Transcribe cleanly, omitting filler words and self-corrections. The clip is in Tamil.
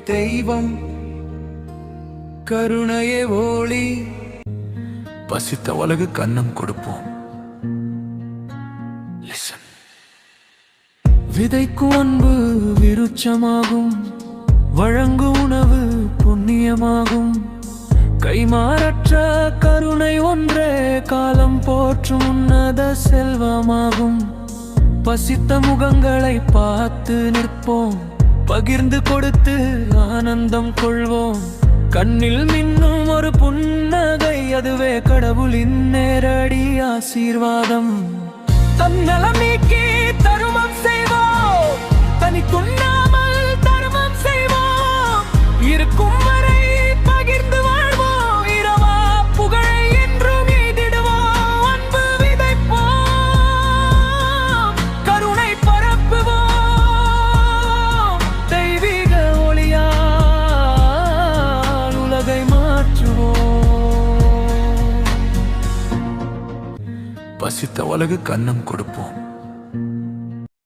தெய்வம், கருணையே ஒளி. பசித்த உலகு கன்னம் கொடுப்போம். விதைக்கும் அன்பு விருட்சமாகும், வழங்கும் உணவு புண்ணியமாகும். கைமாறற்ற கருணை ஒன்றே காலம் போற்றும் உன்னத செல்வமாகும். பசித்த முகங்களை பார்த்து நிற்போம், பகிர்ந்து கொடுத்து ஆனந்தம் கொள்வோம். கண்ணில் மின்னும் ஒரு புன்னகை, அதுவே கடவுளின் நேரடி ஆசீர்வாதம். தன்னலம் நீக்கி தருமம் செய்வோம், தனி துண்ணாமல் தருமம் செய்வோம். இருக்கும் வரை பகிர்ந்து வாழ்வோம், இரவா புகழை என்றும் எய்திடுவோம். அன்பு விதைப்போம், கருணை பரப்புவோம். தெய்வீக ஒளியால் உலகை மாற்றுவோம். பசித்த உலகு கன்னம் கொடுப்போம்.